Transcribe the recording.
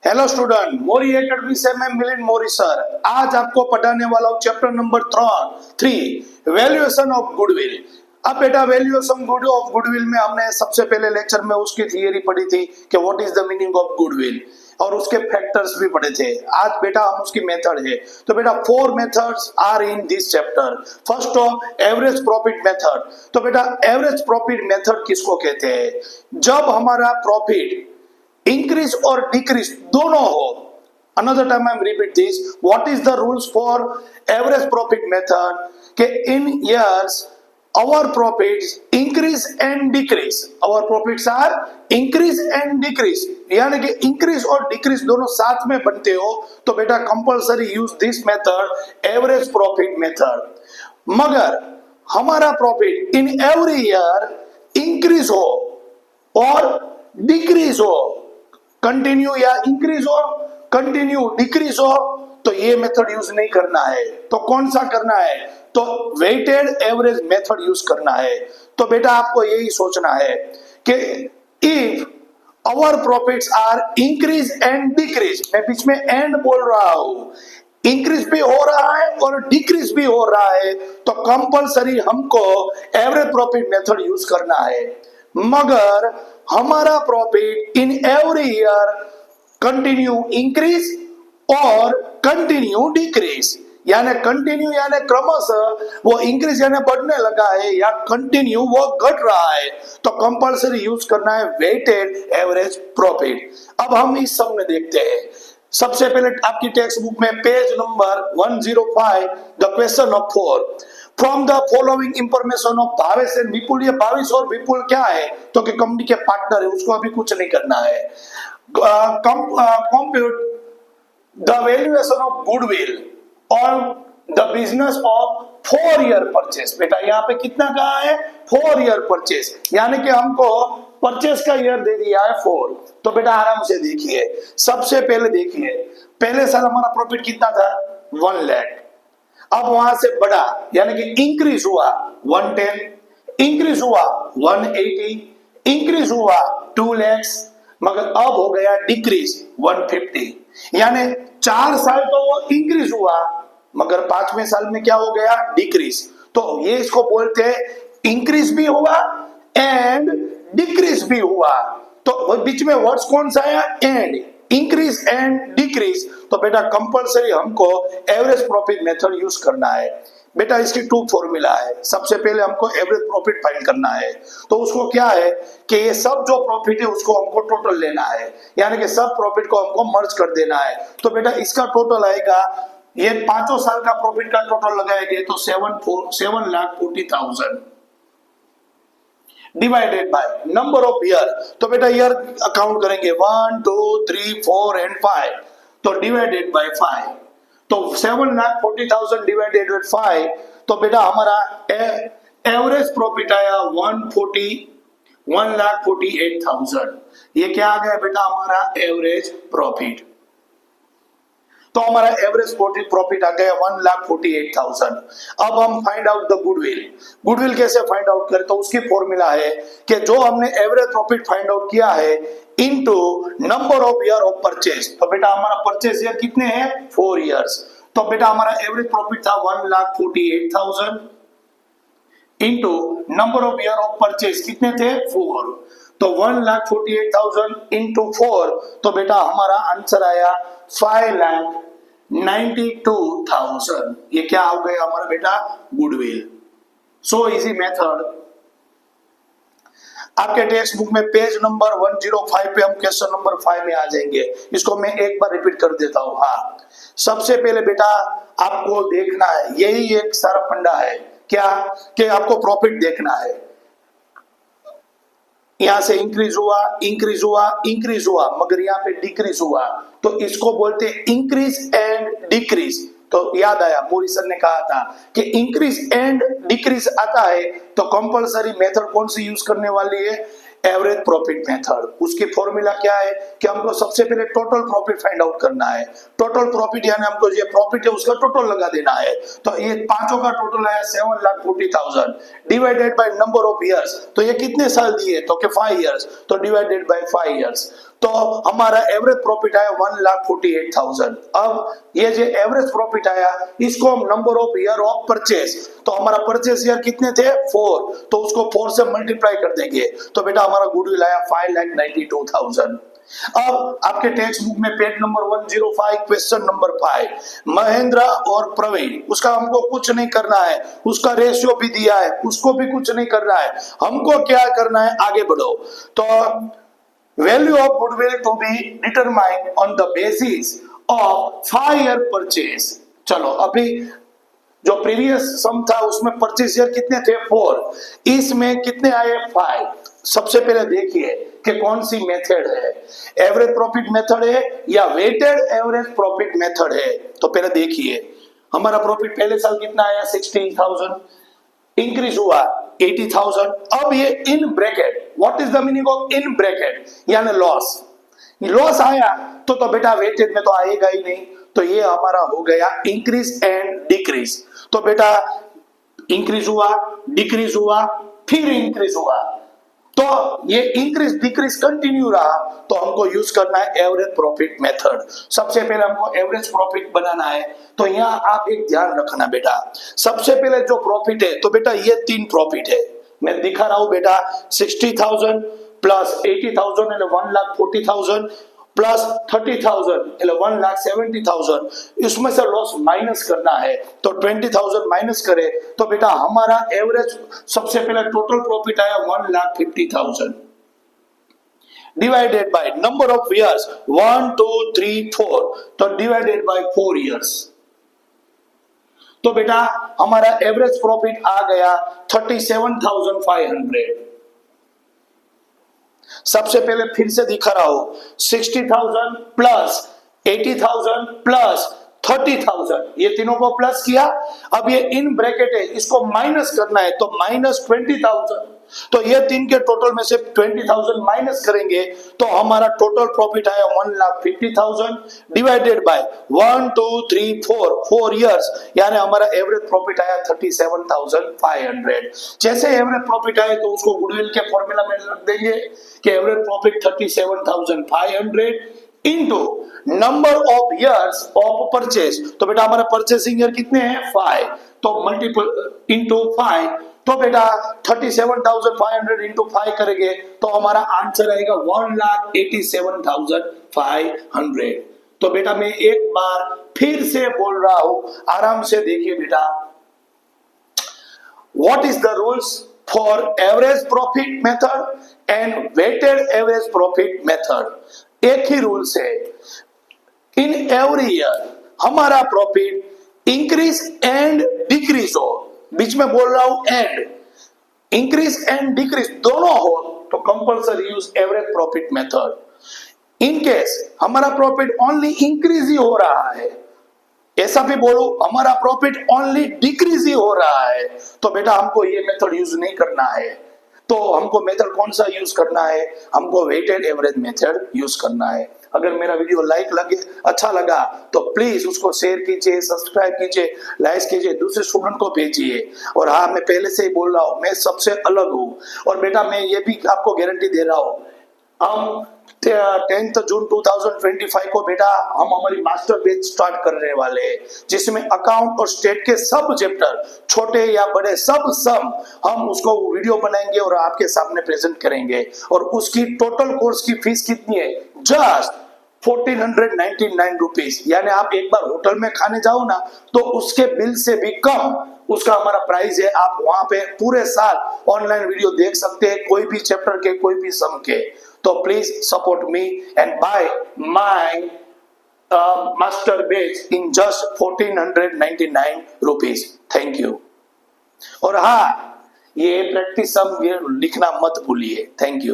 Hello student, मोरी academy से मैं मिलिंद मोरी sir. आज आपको पढ़ाने वाला हूँ chapter number 3 valuation of goodwill. अब बेटा वैल्यूएशन ऑफ गुडविल में हमने सबसे पहले लेक्चर में उसकी थियरी पढ़ी थी कि what is the meaning of goodwill और उसके फैक्टर्स भी पढ़े थे। आज बेटा हम उसकी मेथड है। तो बेटा 4 methods are in this chapter. First of average profit method. तो बेटा एवरेज प्रॉफिट मेथड किसको कहते हैं? जब हमारा प्रॉफिट इंक्रीज और डिक्रीज दोनों हो। Another time I repeat this. What is the rules for average profit method? कि in years our profits increase and decrease. Our profits are increase and decrease. यानी कि increase और decrease दोनों साथ में बनते हो तो बेटा compulsory use this method, average profit method. मगर हमारा profit in every year increase हो और decrease हो, कंटिन्यू या इंक्रीज हो, कंटिन्यू डिक्रीज हो, तो ये मेथड यूज नहीं करना है। तो कौन सा करना है? तो वेटेड एवरेज मेथड यूज करना है। तो बेटा आपको यही सोचना है कि if our profits are increase and decrease, मैं बीच में एंड बोल रहा हूं, इंक्रीज भी हो रहा है और डिक्रीज भी हो रहा है, तो कंपलसरी हमको एवरेज प्रॉफिट मेथड यूज करना है। मगर हमारा profit in every year continue increase और कंटिन्यू डिक्रीज, यानी कंटिन्यू यानी क्रमशः वो इंक्रीज यानी बढ़ने लगा है या कंटिन्यू वो घट रहा है, तो कंपलसरी यूज करना है वेटेड एवरेज प्रॉफिट। अब हम इस सब में देखते हैं। सबसे पहले आपकी टेक्स्ट बुक में page number 105 the question of 4 from the following information of Bhavesh and Vipul. ये भावेश और विपुल क्या है? तो कि कंपनी के पार्टनर है, उसको अभी कुछ नहीं करना है। Compute the valuation of goodwill और the business of 4 year purchase. बेटा यहाँ पे कितना कहा है? 4 ईयर परचेस, यानी कि हमको परचेस का ईयर दे दिया है 4। तो बेटा आराम से देखिए। सबसे पहले देखिए, पहले साल हमारा प्रॉफिट कितना था? 1 लाख। अब वहां से बढ़ा यानी कि इंक्रीज हुआ 110, इंक्रीज हुआ 180, इंक्रीज हुआ 2 लाख, मगर अब हो गया डिक्रीज 150। यानी 4 साल तो वो इंक्रीज हुआ मगर 5वें साल में क्या हो गया? डिक्रीज। तो ये इसको बोलते हैं इंक्रीज भी हुआ एंड डिक्रीज भी हुआ। तो बीच में वर्ड्स कौन सा आया? And, increase and decrease. तो बेटा कंपलसरी हमको एवरेज प्रॉफिट मेथड यूज करना है। बेटा इसकी 2 फॉर्मूला है। सबसे पहले हमको एवरेज प्रॉफिट फाइंड करना है। तो उसको क्या है कि ये सब जो प्रॉफिट है उसको हमको टोटल लेना है, यानी कि सब प्रॉफिट को हमको मर्ज कर देना है। तो बेटा इसका टोटल आएगा, ये 5 साल का प्रॉफिट का टोटल लगाएंगे तो 7,40,000 divided by number of year. तो बेटा ईयर अकाउंट करेंगे 1, 2, 3, 4 एंड 5, तो डिवाइडेड बाय 5। तो 7,40,000 डिवाइडेड बाय 5, तो बेटा हमारा एवरेज प्रॉफिट आया 1,48,000। ये क्या आ गया बेटा? हमारा एवरेज प्रॉफिट। तो हमारा एवरेज प्रॉफिट आ गया 1,48,000। अब हम find out the goodwill. Goodwill कैसे फाइंड आउट करें? तो उसकी फॉर्मूला है कि जो हमने एवरेज प्रॉफिट फाइंड आउट किया है into number of year of purchase. तो बेटा हमारा परचेज ईयर कितने हैं? 4 इयर्स। तो बेटा हमारा एवरेज प्रॉफिट था 1,48,000 into number of year of purchase कितने थे? 4। तो 1,48,000 इंटू 4, तो बेटा हमारा आंसर आया 5,92,000। ये क्या हो गया हमारा बेटा? गुडविल। So easy method. आपके टेक्स्ट बुक में पेज नंबर 105 पे हम क्वेश्चन नंबर 5 में आ जाएंगे। इसको मैं एक बार रिपीट कर देता हूं। हाँ, सबसे पहले बेटा आपको देखना है, यही एक सारा फंडा है क्या कि आपको प्रॉफिट देखना है। यहां से इंक्रीज हुआ, इंक्रीज हुआ, इंक्रीज हुआ, मगर यहाँ पे डिक्रीज हुआ, तो इसको बोलते हैं इंक्रीज एंड डिक्रीज। तो याद आया, मोरी सर ने कहा था कि इंक्रीज एंड डिक्रीज आता है तो कंपलसरी मेथड कौन सी यूज करने वाली है? Average profit method. उसकी फॉर्मूला क्या है कि हमको सबसे पहले टोटल प्रॉफिट फाइंड आउट करना है। टोटल प्रॉफिट यानी हमको ये प्रॉफिट है उसका टोटल लगा देना है। तो ये पांचों का टोटल आया 7,40,000 divided by number of years. तो ये कितने साल दिए? तो कि 5 इयर्स, तो डिवाइडेड बाय 5 इयर्स। तो हमारा एवरेज प्रॉफिट आया 1,48,000। अब ये जो एवरेज प्रॉफिट आया इसको हम number of year of purchase, तो हमारा परचेज ईयर कितने थे 4, तो उसको 4 से मल्टीप्लाई कर देंगे तो बेटा हमारा गुडविल आया 5,92,000। अब आपके टेक्स्ट बुक में page number 105 question number 5, Mahendra और प्रवीण, उसका हमको कुछ नहीं करना है, उसका रेशियो भी दिया है, उसको भी कुछ नहीं करना है, हमको क्या करना है, आगे बढ़ो। तो value of goodwill to be determined on the basis of 5 year purchase. चलो अभी जो प्रीवियस सम था उसमें परचेज ईयर कितने थे 4, इसमें कितने आए 5। सबसे पहले देखिए कि कौन सी मेथड है, एवरेज प्रॉफिट मेथड है या वेटेड एवरेज प्रॉफिट मेथड है। तो पहले देखिए हमारा प्रॉफिट पहले साल कितना आया 60,000, इंक्रीज हुआ 80,000। अब ये in bracket, what is the meaning of in bracket, यानी लॉस आया तो बेटा वेटेड में तो आएगा ही नहीं, तो ये हमारा हो गया इंक्रीज एंड डिक्रीज। तो बेटा इंक्रीज हुआ, डिक्रीज हुआ, फिर इंक्रीज हुआ, तो ये इंक्रीज डिक्रीज कंटिन्यू रहा, तो हमको यूज करना है एवरेज प्रॉफिट मेथड। सबसे पहले हमको एवरेज प्रॉफिट बनाना है, तो यहाँ आप एक ध्यान रखना बेटा, सबसे पहले जो प्रॉफिट है तो बेटा ये 3 प्रॉफिट है, मैं दिखा रहा हूं बेटा 60,000 प्लस 80,000 यानी 1,40,000 प्लस 30,000 यानी 1,70,000, इसमें से लॉस माइनस करना है, तो 20,000 माइनस करे तो बेटा हमारा एवरेज सबसे पहले टोटल प्रॉफिट आया 1,50,000 divided by number of years 1 2 3 4, तो डिवाइडेड बाय 4 इयर्स, तो बेटा हमारा एवरेज प्रॉफिट आ गया 37,500। सबसे पहले फिर से दिखा रहा हूं 60,000 प्लस 80,000 प्लस 30,000, ये तीनों को प्लस किया, अब ये इन ब्रैकेट है, इसको माइनस करना है, तो माइनस 20,000, तो ये 3 के टोटल में से 20,000 माइनस करेंगे तो हमारा टोटल प्रॉफिट आया 1,50,000 डिवाइडेड बाय 1 2 3 4 इयर्स, यानी हमारा एवरेज प्रॉफिट आया 37,500। जैसे एवरेज प्रॉफिट आए तो उसको गुडविल के फॉर्मूला में रख देंगे कि average profit 37,500 into number of years of purchase, तो बेटा हमारा परचेसिंग ईयर कितने हैं 5, तो मल्टीपल इनटू 5, तो बेटा 37,500 इंटू 5 करेंगे तो हमारा आंसर आएगा 1,87,500। तो बेटा मैं एक बार फिर से बोल रहा हूं, आराम से देखिए बेटा, what is the rules for average profit method and weighted average profit method. एक ही रूल्स है, इन एवरी ईयर हमारा प्रॉफिट इंक्रीज एंड डिक्रीज हो, बीच में बोल रहा हूं एंड, इंक्रीज एंड डिक्रीज दोनों हो तो compulsory use average profit method. In case हमारा प्रॉफिट ओनली इंक्रीज ही हो रहा है, ऐसा भी बोलो हमारा प्रॉफिट ओनली डिक्रीज ही हो रहा है, तो बेटा हमको ये मेथड यूज नहीं करना है। तो हमको मेथड कौन सा यूज करना है, हमको वेटेड एवरेज मेथड यूज करना है। अगर मेरा वीडियो अच्छा लगा तो प्लीज उसको शेयर कीजिए, सब्सक्राइब कीजिए, लाइक कीजिए, दूसरे स्टूडेंट को भेजिए। और हाँ, मैं पहले से ही बोल रहा हूँ, मैं सबसे अलग हूँ, और बेटा मैं ये भी आपको गारंटी दे रहा हूँ, हम 10 जून 2025 को बेटा हम हमारी मास्टर बैच स्टार्ट करने वाले हैं, जिसमें अकाउंट और स्टेट के सब चैप्टर, छोटे या बड़े, सब सम हम उसको वीडियो बनाएंगे और आपके सामने प्रेजेंट करेंगे। और उसकी टोटल कोर्स की फीस कितनी है, जस्ट 1499 रुपीज, यानी आप एक बार होटल में खाने जाओ ना तो उसके बिल से भी कम उसका हमारा प्राइस है। आप वहां पे पूरे साल ऑनलाइन वीडियो देख सकते हैं, कोई भी चैप्टर के, कोई भी सम के। तो please support me and buy my master batch in just 1499 rupees. Thank you. और हाँ, ये प्रैक्टिस सम लिखना मत भूलिए। Thank you.